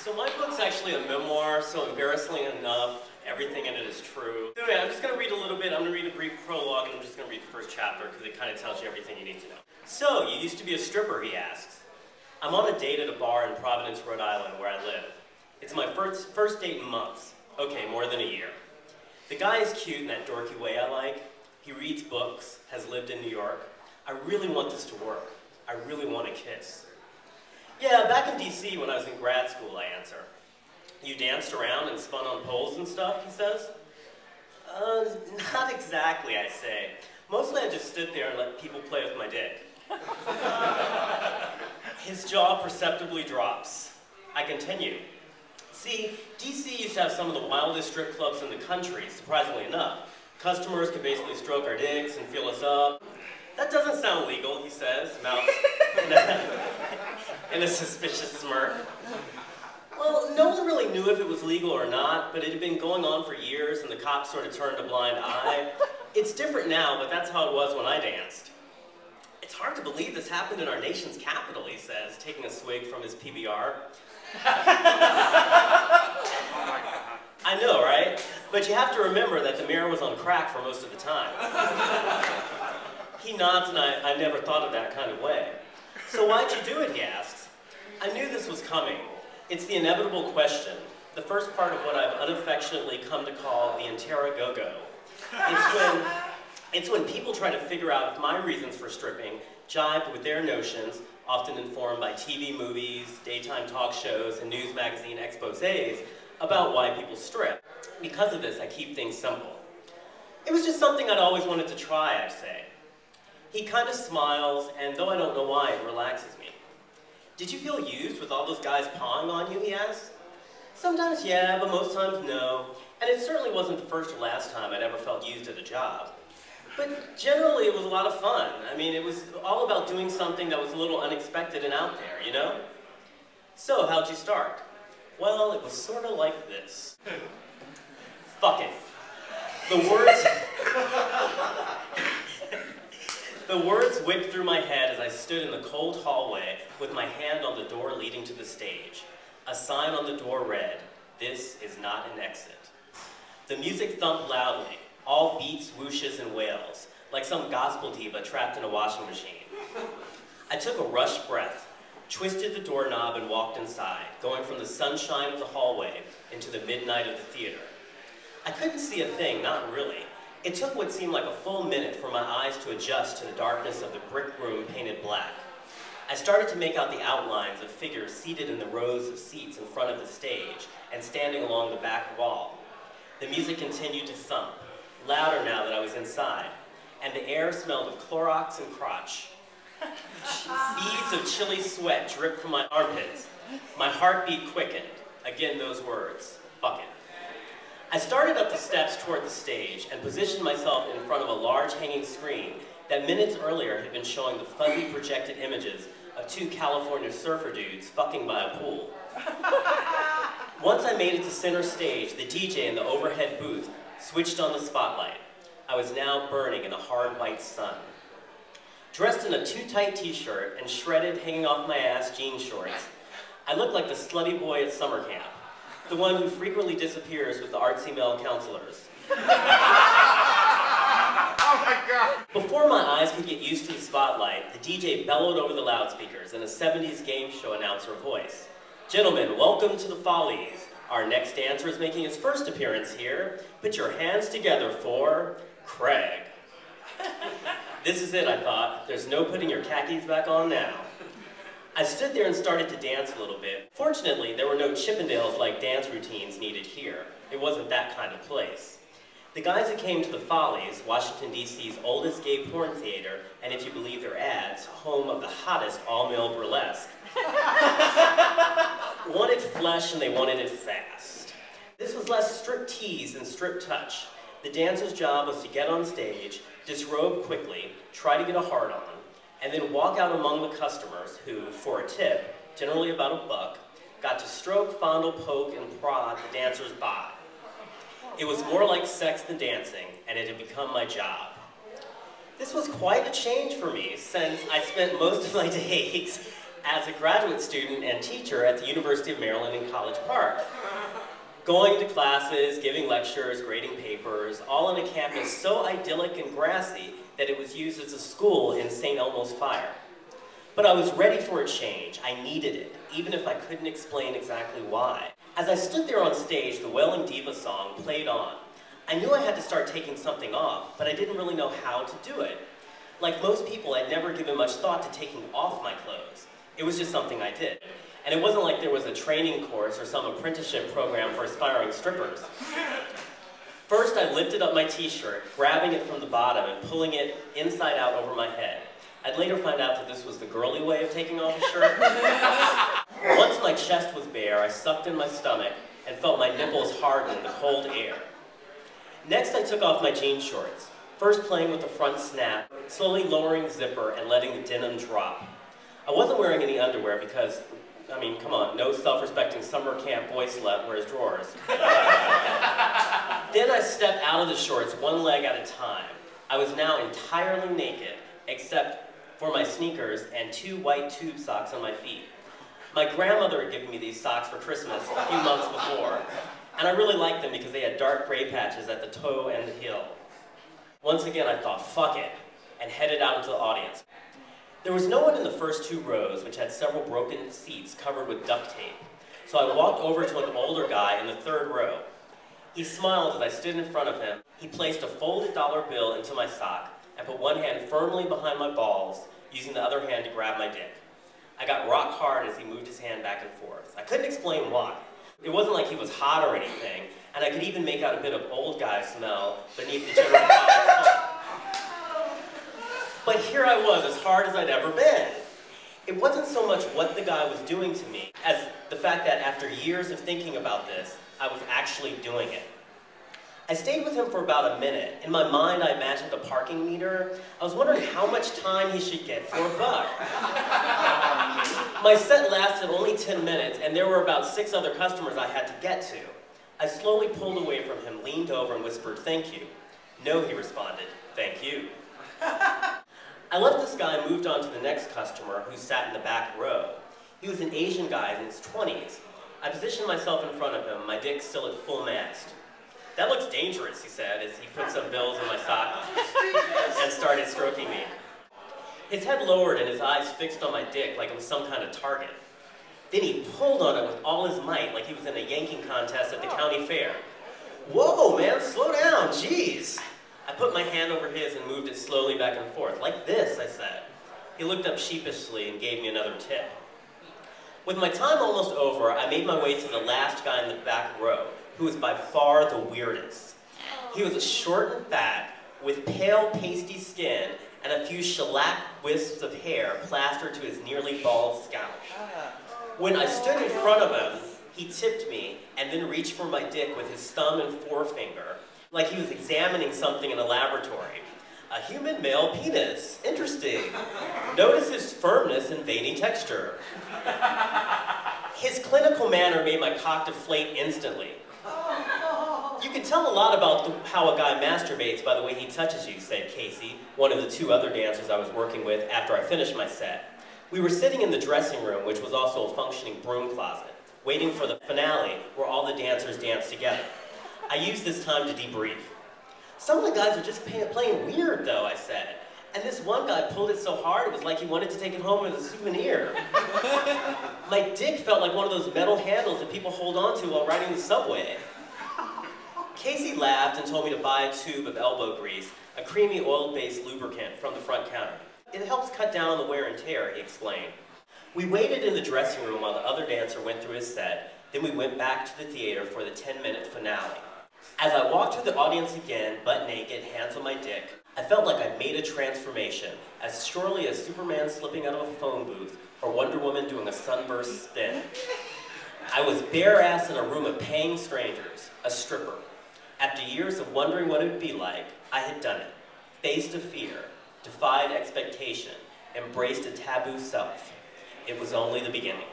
So my book's actually a memoir, so embarrassingly enough, everything in it is true. Anyway, I'm just going to read a little bit. I'm going to read a brief prologue, and I'm just going to read the first chapter because it kind of tells you everything you need to know. So, you used to be a stripper, he asks. I'm on a date at a bar in Providence, Rhode Island, where I live. It's my first date in months. Okay, more than a year. The guy is cute in that dorky way I like. He reads books, has lived in New York. I really want this to work. I really want a kiss. Yeah, back in DC when I was in grad school, I answer. You danced around and spun on poles and stuff, he says. Not exactly, I say. Mostly I just stood there and let people play with my dick. His jaw perceptibly drops. I continue. See, DC used to have some of the wildest strip clubs in the country, surprisingly enough. Customers could basically stroke our dicks and feel us up. That doesn't sound legal, he says, mouth in a suspicious smirk. Well, no one really knew if it was legal or not, but it had been going on for years and the cops sort of turned a blind eye. It's different now, but that's how it was when I danced. It's hard to believe this happened in our nation's capital, he says, taking a swig from his PBR. I know, right? But you have to remember that the mirror was on crack for most of the time. He nods, and I never thought of that kind of way. So why'd you do it, he asks. I knew this was coming. It's the inevitable question, the first part of what I've unaffectionately come to call the interrogo-go. It's when people try to figure out if my reasons for stripping jive with their notions, often informed by TV movies, daytime talk shows, and news magazine exposés about why people strip. Because of this, I keep things simple. It was just something I'd always wanted to try, I say. He kind of smiles, and though I don't know why, it relaxes me. Did you feel used with all those guys pawing on you, he asks. Sometimes yeah, but most times no. And it certainly wasn't the first or last time I'd ever felt used at a job. But generally it was a lot of fun. I mean, it was all about doing something that was a little unexpected and out there, you know? So, how'd you start? Well, it was sort of like this. Fuck it. The words whipped through my head as I stood in the cold hallway with my hand on the door leading to the stage. A sign on the door read, "This is not an exit." The music thumped loudly, all beats, whooshes, and wails, like some gospel diva trapped in a washing machine. I took a rushed breath, twisted the doorknob, and walked inside, going from the sunshine of the hallway into the midnight of the theater. I couldn't see a thing, not really. It took what seemed like a full minute for my eyes to adjust to the darkness of the brick room painted black. I started to make out the outlines of figures seated in the rows of seats in front of the stage and standing along the back wall. The music continued to thump, louder now that I was inside, and the air smelled of Clorox and crotch. Beads of chilly sweat dripped from my armpits. My heartbeat quickened. Again, those words, fuck it. I started up the steps toward the stage and positioned myself in front of a large hanging screen that minutes earlier had been showing the fuzzy projected images of two California surfer dudes fucking by a pool. Once I made it to center stage, the DJ in the overhead booth switched on the spotlight. I was now burning in a hard white sun. Dressed in a too-tight t-shirt and shredded, hanging off my ass jean shorts, I looked like the slutty boy at summer camp. The one who frequently disappears with the artsy male counselors. Oh my God! Before my eyes could get used to the spotlight, the DJ bellowed over the loudspeakers in a 70s game show announcer voice. Gentlemen, welcome to the Follies. Our next dancer is making his first appearance here. Put your hands together for Craig. This is it, I thought. There's no putting your khakis back on now. I stood there and started to dance a little bit. Fortunately, there were no Chippendales-like dance routines needed here. It wasn't that kind of place. The guys who came to the Follies, Washington, D.C.'s oldest gay porn theater, and if you believe their ads, home of the hottest all-male burlesque, wanted flesh and they wanted it fast. This was less strip tease than strip touch. The dancer's job was to get on stage, disrobe quickly, try to get a hard-on, and then walk out among the customers who, for a tip, generally about $1, got to stroke, fondle, poke, and prod the dancer's bod. It was more like sex than dancing, and it had become my job. This was quite a change for me, since I spent most of my days as a graduate student and teacher at the University of Maryland in College Park. Going to classes, giving lectures, grading papers, all on a campus so idyllic and grassy that it was used as a school in St. Elmo's fire. But I was ready for a change. I needed it, even if I couldn't explain exactly why. As I stood there on stage, the Wailing Diva song played on. I knew I had to start taking something off, but I didn't really know how to do it. Like most people, I'd never given much thought to taking off my clothes. It was just something I did. And it wasn't like there was a training course or some apprenticeship program for aspiring strippers. First, I lifted up my t-shirt, grabbing it from the bottom and pulling it inside out over my head. I'd later find out that this was the girly way of taking off a shirt. Once my chest was bare, I sucked in my stomach and felt my nipples harden in the cold air. Next, I took off my jean shorts, first playing with the front snap, slowly lowering the zipper and letting the denim drop. I wasn't wearing any underwear because, I mean, come on, no self-respecting summer camp boy slut wears drawers. Then I stepped out of the shorts one leg at a time. I was now entirely naked, except for my sneakers and 2 white tube socks on my feet. My grandmother had given me these socks for Christmas a few months before, and I really liked them because they had dark gray patches at the toe and the heel. Once again, I thought, fuck it, and headed out into the audience. There was no one in the first 2 rows, which had several broken seats covered with duct tape. So I walked over to an older guy in the 3rd row. He smiled as I stood in front of him. He placed a folded dollar bill into my sock and put one hand firmly behind my balls, using the other hand to grab my dick. I got rock hard as he moved his hand back and forth. I couldn't explain why. It wasn't like he was hot or anything, and I could even make out a bit of old guy smell beneath the general fire. But here I was, as hard as I'd ever been. It wasn't so much what the guy was doing to me, as the fact that after years of thinking about this, I was actually doing it. I stayed with him for about a minute. In my mind, I imagined a parking meter. I was wondering how much time he should get for $1. My set lasted only 10 minutes, and there were about 6 other customers I had to get to. I slowly pulled away from him, leaned over, and whispered, "Thank you." "No," he responded, "Thank you." I left this guy and moved on to the next customer, who sat in the back row. He was an Asian guy in his 20s. I positioned myself in front of him, my dick still at full mast. "That looks dangerous," he said, as he put some bills in my sock and started stroking me. His head lowered and his eyes fixed on my dick like it was some kind of target. Then he pulled on it with all his might, like he was in a yanking contest at the county fair. "Whoa, man, slow down, jeez." I put my hand over his and moved it slowly back and forth. "Like this," I said. He looked up sheepishly and gave me another tip. With my time almost over, I made my way to the last guy in the back row, who was by far the weirdest. He was short and fat, with pale, pasty skin, and a few shellac wisps of hair plastered to his nearly bald scalp. When I stood in front of him, he tipped me and then reached for my dick with his thumb and forefinger, like he was examining something in a laboratory. "A human male penis. Interesting. Notice his firmness and veiny texture." His clinical manner made my cock deflate instantly. "You can tell a lot about how a guy masturbates by the way he touches you," said Casey, one of the 2 other dancers I was working with after I finished my set. We were sitting in the dressing room, which was also a functioning broom closet, waiting for the finale where all the dancers danced together. I used this time to debrief. "Some of the guys are just playing weird, though," I said. "And this one guy pulled it so hard it was like he wanted to take it home as a souvenir." My dick felt like one of those metal handles that people hold onto while riding the subway. Casey laughed and told me to buy a tube of elbow grease, a creamy oil-based lubricant, from the front counter. "It helps cut down on the wear and tear," he explained. We waited in the dressing room while the other dancer went through his set, then we went back to the theater for the 10-minute finale. As I walked through the audience again, butt naked, hands on my dick, I felt like I'd made a transformation, as surely as Superman slipping out of a phone booth or Wonder Woman doing a sunburst spin. I was bare-ass in a room of paying strangers, a stripper. After years of wondering what it would be like, I had done it. Faced a fear, defied expectation, embraced a taboo self. It was only the beginning.